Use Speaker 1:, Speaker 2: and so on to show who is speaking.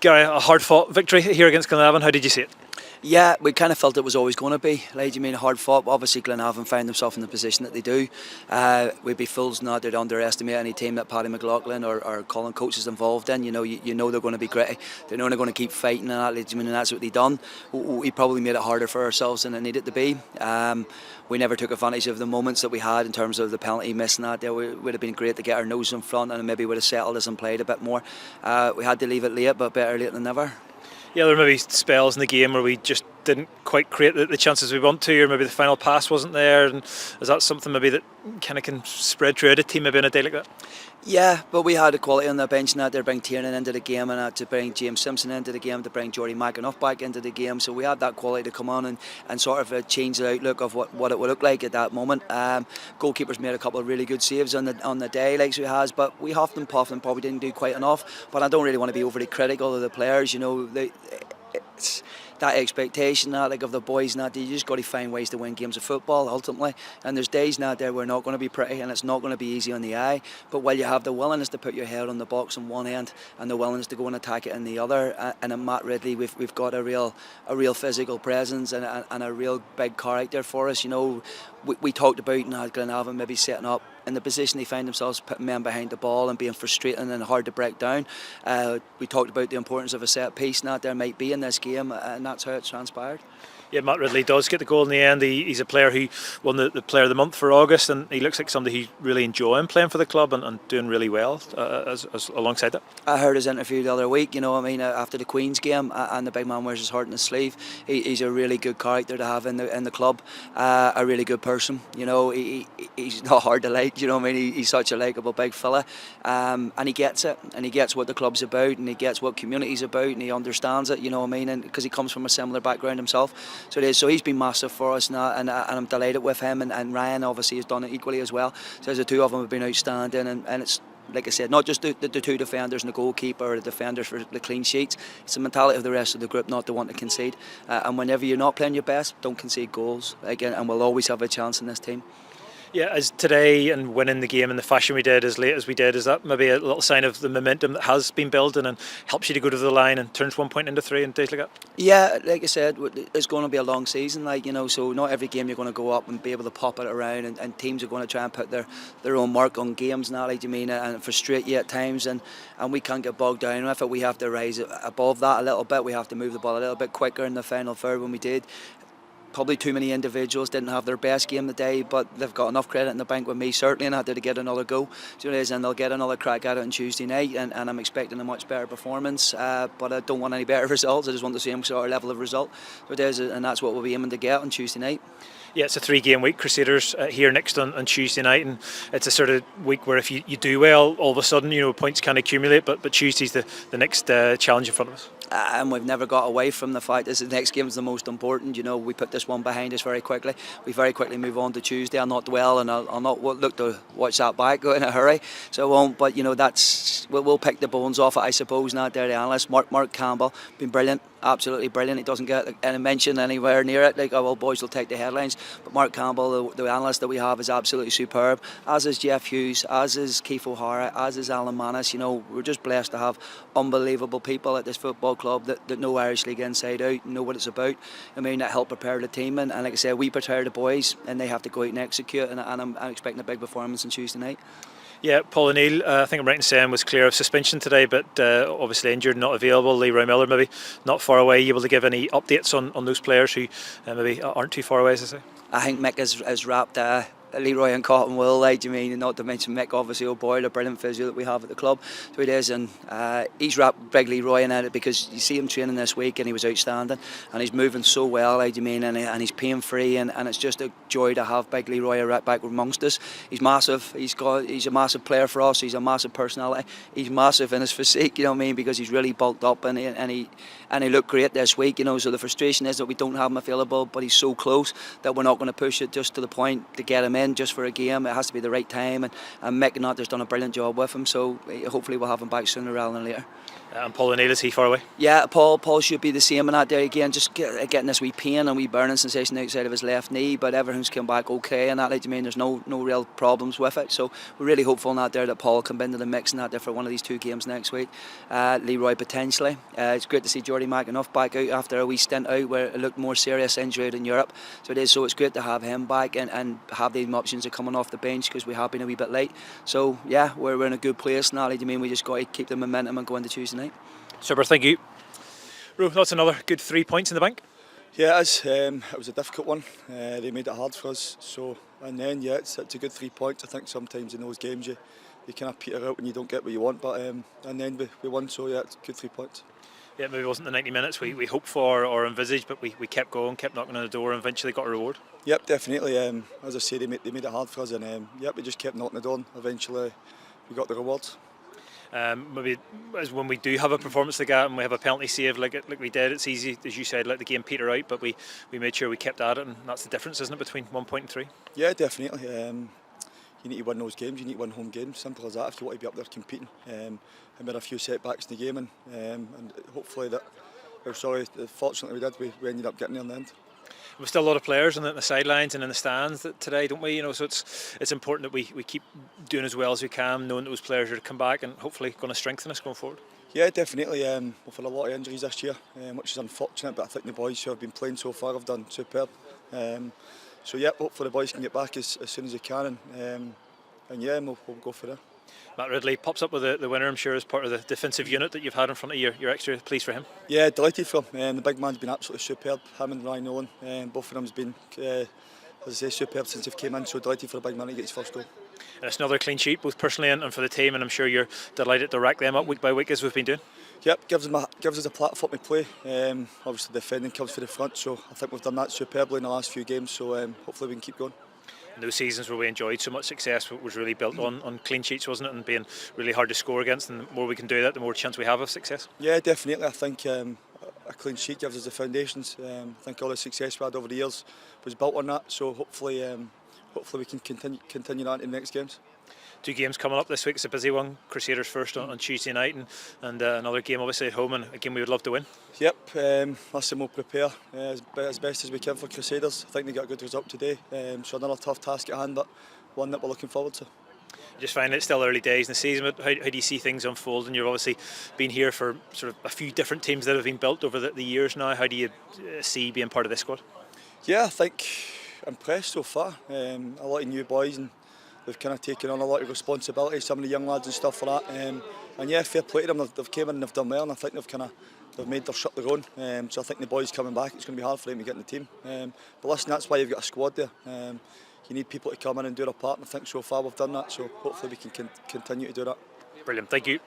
Speaker 1: Gary, a hard-fought victory here against Glenavon. How did you see it?
Speaker 2: Yeah, we kind of felt it was always going to be. Like, you mean hard fought? Obviously, Glenavon found themselves in the position that they do. We'd be fools not to underestimate any team that Paddy McLaughlin or Colin Coates is involved in. You know they're going to be gritty. They know they're going to keep fighting, and that's what they've done. We probably made it harder for ourselves than it needed to be. We never took advantage of the moments that we had in terms of the penalty missing that. There would have been great to get our nose in front and maybe would have settled us and played a bit more. We had to leave it late, but better late than never.
Speaker 1: Yeah, there were maybe spells in the game where we just didn't quite create the chances we want to, or maybe the final pass wasn't there. And is that something maybe that kind of can spread throughout a team maybe on a day like that?
Speaker 2: Yeah, but we had the quality on the bench and that to bring Tiernan into the game and to bring James Simpson into the game, to bring Jordy McAnuff back into the game. So we had that quality to come on and sort of change the outlook of what it would look like at that moment. Goalkeepers made a couple of really good saves on the day, like he has, but we huffed and puffed and probably didn't do quite enough. But I don't really want to be overly critical of the players. It's that expectation of the boys you just got to find ways to win games of football ultimately, and there's days where we're not going to be pretty and it's not going to be easy on the eye, but while you have the willingness to put your head on the box on one end and the willingness to go and attack it in the other, and in Matt Ridley we've got a real physical presence and a real big character for us. We talked about Glenavon maybe setting up in the position they find themselves, putting men behind the ball and being frustrating and hard to break down. We talked about the importance of a set piece that there might be in this game, and that's how it transpired. Yeah,
Speaker 1: Matt Ridley does get the goal in the end. He's a player who won the Player of the Month for August, and he looks like somebody who's really enjoying playing for the club and doing really well as alongside that.
Speaker 2: I heard his interview the other week, after the Queen's game, and the big man wears his heart on his sleeve. He's a really good character to have in the club, a really good person. He's not hard to like, he's such a likeable big fella, and he gets it, and he gets what the club's about, and he gets what community's about, and he understands it, and because he comes from a similar background himself. So he's been massive for us now, and I'm delighted with him, and Ryan obviously has done it equally as well. So the two of them have been outstanding, and it's, like I said, not just the two defenders and the goalkeeper or the defenders for the clean sheets. It's the mentality of the rest of the group not to want to concede, and whenever you're not playing your best, don't concede goals, and we'll always have a chance in this team.
Speaker 1: Yeah, as today and winning the game in the fashion we did, as late as we did, is that maybe a little sign of the momentum that has been building and helps you to go to the line and turns 1 point into 3 and days like that?
Speaker 2: Yeah, like I said, it's going to be a long season, so not every game you're going to go up and be able to pop it around, and teams are going to try and put their own mark on games now, and frustrate you at times, and we can't get bogged down with it. We have to rise above that a little bit. We have to move the ball a little bit quicker in the final third when we did. Probably too many individuals didn't have their best game today, but they've got enough credit in the bank with me certainly, and had to get another go. So it is, and they'll get another crack at it on Tuesday night, and I'm expecting a much better performance, but I don't want any better results. I just want the same sort of level of result. So it is, and that's what we'll be aiming to get on Tuesday night.
Speaker 1: Yeah, it's a 3-game week. Crusaders here next on Tuesday night, and it's a sort of week where if you do well, all of a sudden points can accumulate, but Tuesday's the next challenge in front of us.
Speaker 2: And we've never got away from the fact that the next game is the most important. We put this one behind us very quickly. We very quickly move on to Tuesday. I'll not dwell, and I'll not look to watch that back in a hurry. So I won't. But we'll pick the bones off it, I suppose. Not there, the analyst Mark Campbell, been brilliant. Absolutely brilliant. He doesn't get any mention anywhere near it. Boys will take the headlines, but Mark Campbell, the analyst that we have, is absolutely superb. As is Jeff Hughes, as is Keith O'Hara, as is Alan Manis. We're just blessed to have unbelievable people at this football club that know Irish League inside out, know what it's about. That help prepare the team, and like I said, we prepare the boys, and they have to go out and execute. And I'm expecting a big performance on Tuesday night.
Speaker 1: Yeah, Paul O'Neill, I think I'm right in saying, was clear of suspension today, but obviously injured, not available. Leroy Miller maybe not far away. Are you able to give any updates on those players who maybe aren't too far away, as I say?
Speaker 2: I think Mick has wrapped Leroy and Cotton Wool, and not to mention Mick, obviously O'Boyle, a brilliant physio that we have at the club. So it is, and he's wrapped Big Leroy in it, because you see him training this week and he was outstanding, and he's moving so well, and he's pain free, and it's just a joy to have Big Leroy right back amongst us. He's massive. He's a massive player for us. He's a massive personality. He's massive in his physique, because he's really bulked up, and he looked great this week. So the frustration is that we don't have him available, but he's so close that we're not going to push it just to the point to get him in just for a game. It has to be the right time, and Mick Nutter's done a brilliant job with him, so hopefully we'll have him back sooner rather than later.
Speaker 1: And Paul O'Neill, is he far away?
Speaker 2: Yeah, Paul should be the same in that there again, just getting this wee pain and wee burning sensation outside of his left knee, but everything's come back okay, and that, like, I mean, there's no real problems with it, so we're really hopeful in that there that Paul will come into the mix in that there for one of these two games next week. Leroy potentially. It's great to see Jordy McAnuff back out after a wee stint out where it looked more serious injury out in Europe, so it's great to have him back and have the options of coming off the bench, because we have been a wee bit late. So yeah, we're in a good place now. Like, I mean, we just got to keep the momentum and go into Tuesday night.
Speaker 1: Super, thank you. Ro, that's another good 3 points in the bank.
Speaker 3: Yeah, it is. It was a difficult one. They made it hard for us. So, and then yeah, it's a good 3 points. I think sometimes in those games you kind of peter out when you don't get what you want. But and then we won. So yeah, it's a good 3 points.
Speaker 1: Yeah, maybe it wasn't the 90 minutes we hoped for or envisaged, but we kept going, kept knocking on the door, and eventually got a reward.
Speaker 3: Yep, definitely. As I say, they made it hard for us, and yep, we just kept knocking the door. Eventually, we got the rewards.
Speaker 1: Maybe as when we do have a performance like that and we have a penalty save like we did, it's easy, as you said, let the game peter out, but we made sure we kept at it, and that's the difference, isn't it, between 1 point and 3?
Speaker 3: Yeah, definitely. You need to win those games, you need to win home games, simple as that, if you want to be up there competing. And we had a few setbacks in the game, and hopefully fortunately we ended up getting there in the end.
Speaker 1: We've still a lot of players on the sidelines and in the stands today, don't we? So it's important that we keep doing as well as we can, knowing that those players are to come back and hopefully going to strengthen us going forward.
Speaker 3: Yeah, definitely. We've had a lot of injuries this year, which is unfortunate, but I think the boys who have been playing so far have done superb. So yeah, hopefully the boys can get back as soon as they can, and yeah, we'll go for it.
Speaker 1: Matt Ridley pops up with the winner, I'm sure, as part of the defensive unit that you've had in front of you. You're extra pleased for him?
Speaker 3: Yeah, delighted for him. The big man's been absolutely superb. Him and Ryan Nolan, both of them's been, as I say, superb since they've came in. So delighted for the big man to get his first goal.
Speaker 1: And it's another clean sheet, both personally and for the team, and I'm sure you're delighted to rack them up week by week as we've been doing.
Speaker 3: Yep, gives us a platform to play. Obviously, defending comes for the front, so I think we've done that superbly in the last few games. So hopefully we can keep going.
Speaker 1: And those seasons where we enjoyed so much success was really built on clean sheets, wasn't it, and being really hard to score against, and the more we can do that, the more chance we have of success.
Speaker 3: Yeah, definitely. I think a clean sheet gives us the foundations. I think all the success we had over the years was built on that, so hopefully we can continue that in the next games.
Speaker 1: 2 games coming up this week. It's a busy one. Crusaders first on Tuesday night, and another game obviously at home, and a game we would love to win. Yep,
Speaker 3: listen, we'll prepare as best as we can for Crusaders. I think they got a good result today, so another tough task at hand, but one that we're looking forward to.
Speaker 1: I just find it's still early days in the season, but how do you see things unfolding? You've obviously been here for sort of a few different teams that have been built over the years now. How do you see being part of this squad?
Speaker 3: Yeah, I think impressed so far. A lot of new boys, and they've kind of taken on a lot of responsibility, some of the young lads and stuff like that. And yeah, fair play to them. They've came in and they've done well, and I think they've made their shot their own. So I think the boys coming back, it's going to be hard for them to get in the team. But listen, that's why you've got a squad there. You need people to come in and do their part, and I think so far we've done that. So hopefully we can continue to do that.
Speaker 1: Brilliant, thank you.